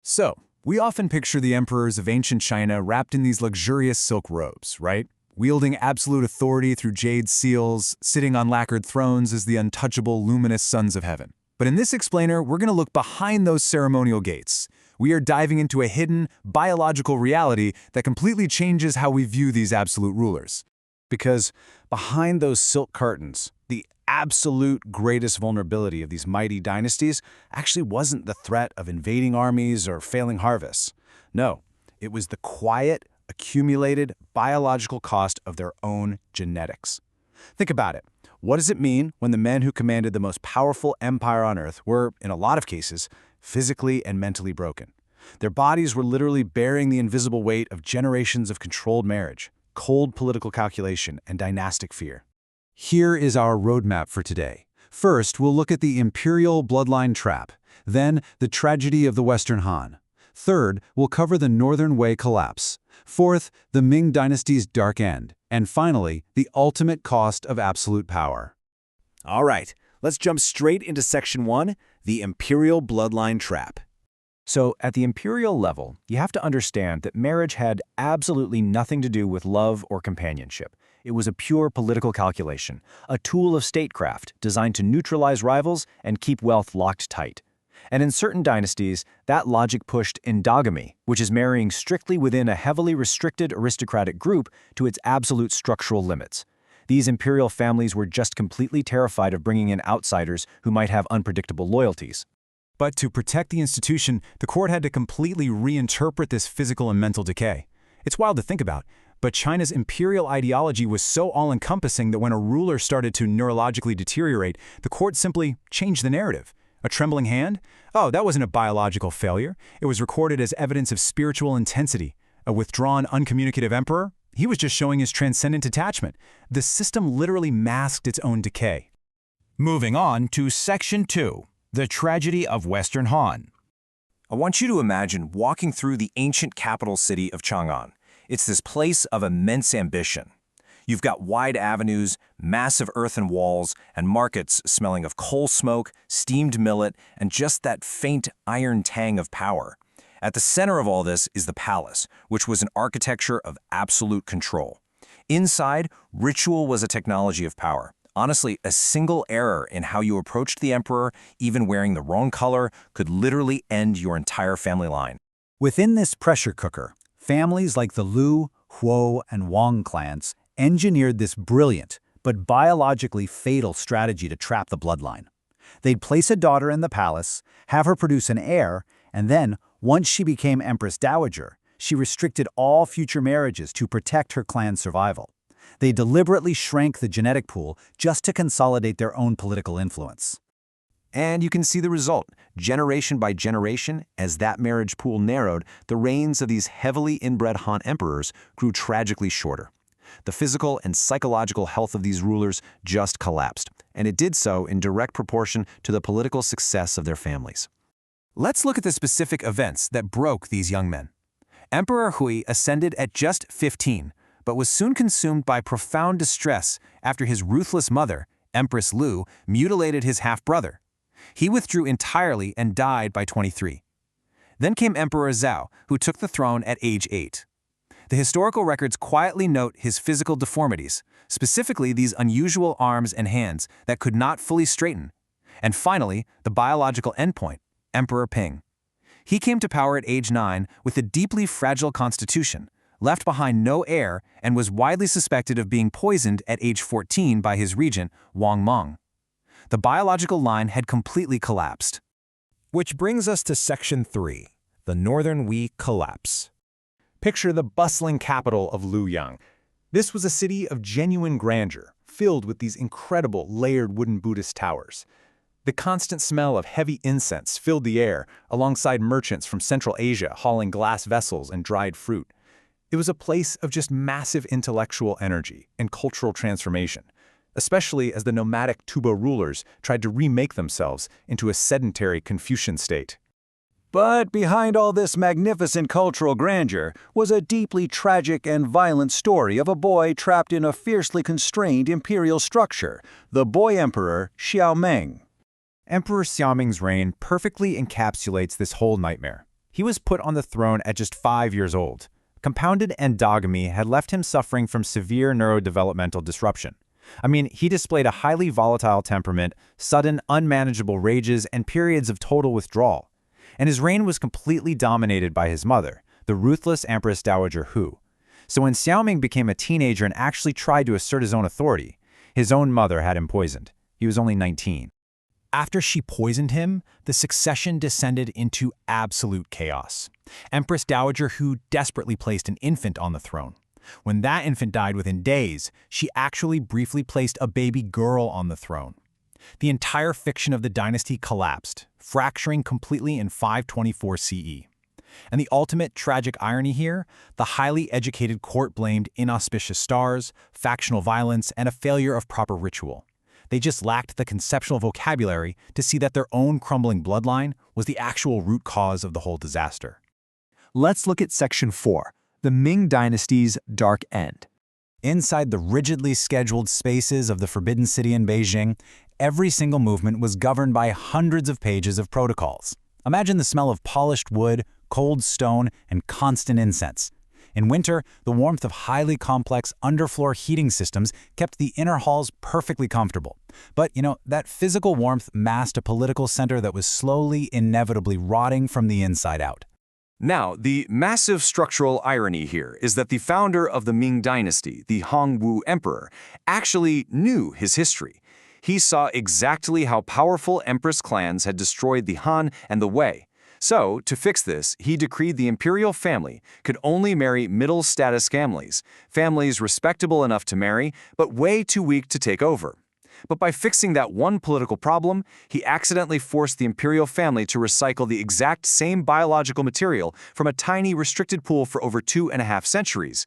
So, we often picture the emperors of ancient China wrapped in these luxurious silk robes, right? Wielding absolute authority through jade seals, sitting on lacquered thrones as the untouchable, luminous sons of heaven. But in this explainer, we're going to look behind those ceremonial gates. We are diving into a hidden, biological reality that completely changes how we view these absolute rulers. Because behind those silk curtains, the absolute greatest vulnerability of these mighty dynasties actually wasn't the threat of invading armies or failing harvests. No, it was the quiet, accumulated biological cost of their own genetics. Think about it. What does it mean when the men who commanded the most powerful empire on Earth were, in a lot of cases, physically and mentally broken? Their bodies were literally bearing the invisible weight of generations of controlled marriage, cold political calculation, and dynastic fear. Here is our roadmap for today. First, we'll look at the Imperial bloodline trap, then the tragedy of the Western Han. Third, we'll cover the Northern Wei collapse. Fourth, the Ming Dynasty's dark end. And finally, the ultimate cost of absolute power. All right, let's jump straight into Section 1, the Imperial bloodline trap. So, at the imperial level, you have to understand that marriage had absolutely nothing to do with love or companionship. It was a pure political calculation, a tool of statecraft designed to neutralize rivals and keep wealth locked tight. And in certain dynasties, that logic pushed endogamy, which is marrying strictly within a heavily restricted aristocratic group, to its absolute structural limits. These imperial families were just completely terrified of bringing in outsiders who might have unpredictable loyalties. But to protect the institution, the court had to completely reinterpret this physical and mental decay. It's wild to think about, but China's imperial ideology was so all-encompassing that when a ruler started to neurologically deteriorate, the court simply changed the narrative. A trembling hand? Oh, that wasn't a biological failure. It was recorded as evidence of spiritual intensity. A withdrawn, uncommunicative emperor? He was just showing his transcendent detachment. The system literally masked its own decay. Moving on to Section 2, the tragedy of Western Han. I want you to imagine walking through the ancient capital city of Chang'an. It's this place of immense ambition. You've got wide avenues, massive earthen walls, and markets smelling of coal smoke, steamed millet, and just that faint iron tang of power. At the center of all this is the palace, which was an architecture of absolute control. Inside, ritual was a technology of power. Honestly, a single error in how you approached the emperor, even wearing the wrong color, could literally end your entire family line. Within this pressure cooker, families like the Liu, Huo, and Wang clans engineered this brilliant but biologically fatal strategy to trap the bloodline. They'd place a daughter in the palace, have her produce an heir, and then, once she became Empress Dowager, she restricted all future marriages to protect her clan's survival. They deliberately shrank the genetic pool just to consolidate their own political influence. And you can see the result. Generation by generation, as that marriage pool narrowed, the reigns of these heavily inbred Han emperors grew tragically shorter. The physical and psychological health of these rulers just collapsed, and it did so in direct proportion to the political success of their families. Let's look at the specific events that broke these young men. Emperor Hui ascended at just 15, but was soon consumed by profound distress after his ruthless mother, Empress Liu, mutilated his half-brother. He withdrew entirely and died by 23. Then came Emperor Zhao, who took the throne at age 8. The historical records quietly note his physical deformities, specifically these unusual arms and hands that could not fully straighten. And finally, the biological endpoint, Emperor Ping. He came to power at age 9 with a deeply fragile constitution, left behind no heir, and was widely suspected of being poisoned at age 14 by his regent, Wang Mang. The biological line had completely collapsed. Which brings us to Section 3, the Northern Wei collapse. Picture the bustling capital of Luoyang. This was a city of genuine grandeur, filled with these incredible layered wooden Buddhist towers. The constant smell of heavy incense filled the air, alongside merchants from Central Asia hauling glass vessels and dried fruit. It was a place of just massive intellectual energy and cultural transformation, especially as the nomadic Tuba rulers tried to remake themselves into a sedentary Confucian state. But behind all this magnificent cultural grandeur was a deeply tragic and violent story of a boy trapped in a fiercely constrained imperial structure, the boy emperor Xiaomeng. Emperor Xiaoming's reign perfectly encapsulates this whole nightmare. He was put on the throne at just 5 years old. Compounded endogamy had left him suffering from severe neurodevelopmental disruption. I mean, he displayed a highly volatile temperament, sudden, unmanageable rages, and periods of total withdrawal. And his reign was completely dominated by his mother, the ruthless Empress Dowager Hu. So when Xiaoming became a teenager and actually tried to assert his own authority, his own mother had him poisoned. He was only 19. After she poisoned him, the succession descended into absolute chaos. Empress Dowager Hu desperately placed an infant on the throne. When that infant died within days, she actually briefly placed a baby girl on the throne. The entire fiction of the dynasty collapsed, fracturing completely in 524 CE. And the ultimate tragic irony here, the highly educated court blamed inauspicious stars, factional violence, and a failure of proper ritual. They just lacked the conceptual vocabulary to see that their own crumbling bloodline was the actual root cause of the whole disaster. Let's look at Section 4, the Ming Dynasty's Dark End. Inside the rigidly scheduled spaces of the Forbidden City in Beijing, every single movement was governed by hundreds of pages of protocols. Imagine the smell of polished wood, cold stone, and constant incense. In winter, the warmth of highly complex underfloor heating systems kept the inner halls perfectly comfortable. But, that physical warmth masked a political center that was slowly, inevitably rotting from the inside out. Now, the massive structural irony here is that the founder of the Ming Dynasty, the Hongwu Emperor, actually knew his history. He saw exactly how powerful empress clans had destroyed the Han and the Wei. So, to fix this, he decreed the imperial family could only marry middle-status families respectable enough to marry, but way too weak to take over. But by fixing that one political problem, he accidentally forced the imperial family to recycle the exact same biological material from a tiny restricted pool for over 2.5 centuries.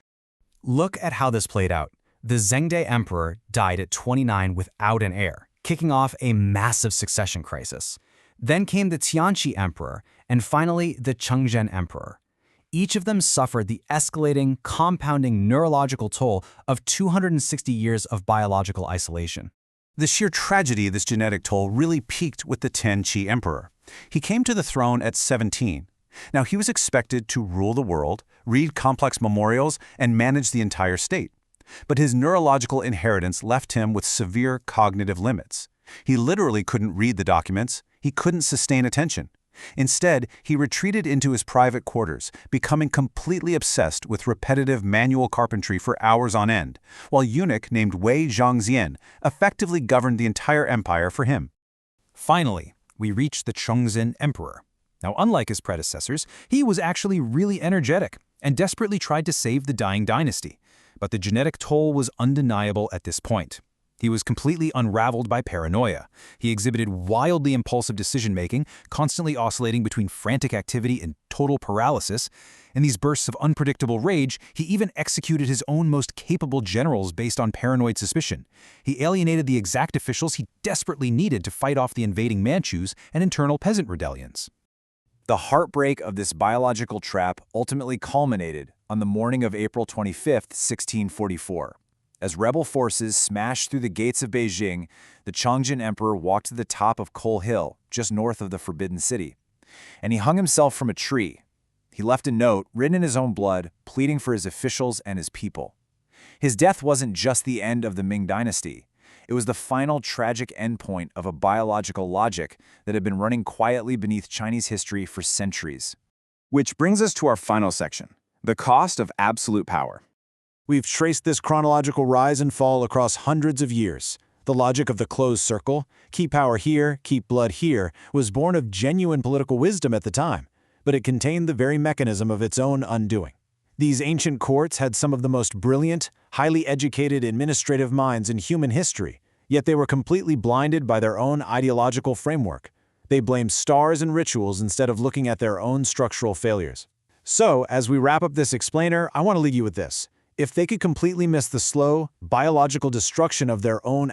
Look at how this played out. The Zhengde emperor died at 29 without an heir, kicking off a massive succession crisis. Then came the Tianqi emperor, and finally the Chengzhen emperor. Each of them suffered the escalating, compounding neurological toll of 260 years of biological isolation. The sheer tragedy of this genetic toll really peaked with the Tianqi emperor. He came to the throne at 17. Now, he was expected to rule the world, read complex memorials, and manage the entire state. But his neurological inheritance left him with severe cognitive limits. He literally couldn't read the documents. He couldn't sustain attention. Instead, he retreated into his private quarters, becoming completely obsessed with repetitive manual carpentry for hours on end, while a eunuch named Wei Zhongxian effectively governed the entire empire for him. Finally, we reached the Chengzhen emperor. Now, unlike his predecessors, he was actually really energetic and desperately tried to save the dying dynasty. But the genetic toll was undeniable at this point. He was completely unraveled by paranoia. He exhibited wildly impulsive decision-making, constantly oscillating between frantic activity and total paralysis. In these bursts of unpredictable rage, he even executed his own most capable generals based on paranoid suspicion. He alienated the exact officials he desperately needed to fight off the invading Manchus and internal peasant rebellions. The heartbreak of this biological trap ultimately culminated on the morning of April 25, 1644. As rebel forces smashed through the gates of Beijing, the Chengzhen emperor walked to the top of Coal Hill, just north of the Forbidden City. And he hung himself from a tree. He left a note, written in his own blood, pleading for his officials and his people. His death wasn't just the end of the Ming Dynasty. It was the final tragic endpoint of a biological logic that had been running quietly beneath Chinese history for centuries. Which brings us to our final section, the cost of absolute power. We've traced this chronological rise and fall across hundreds of years. The logic of the closed circle, keep power here, keep blood here, was born of genuine political wisdom at the time, but it contained the very mechanism of its own undoing. These ancient courts had some of the most brilliant, highly educated administrative minds in human history, yet they were completely blinded by their own ideological framework. They blamed stars and rituals instead of looking at their own structural failures. So, as we wrap up this explainer, I want to leave you with this. If they could completely miss the slow, biological destruction of their own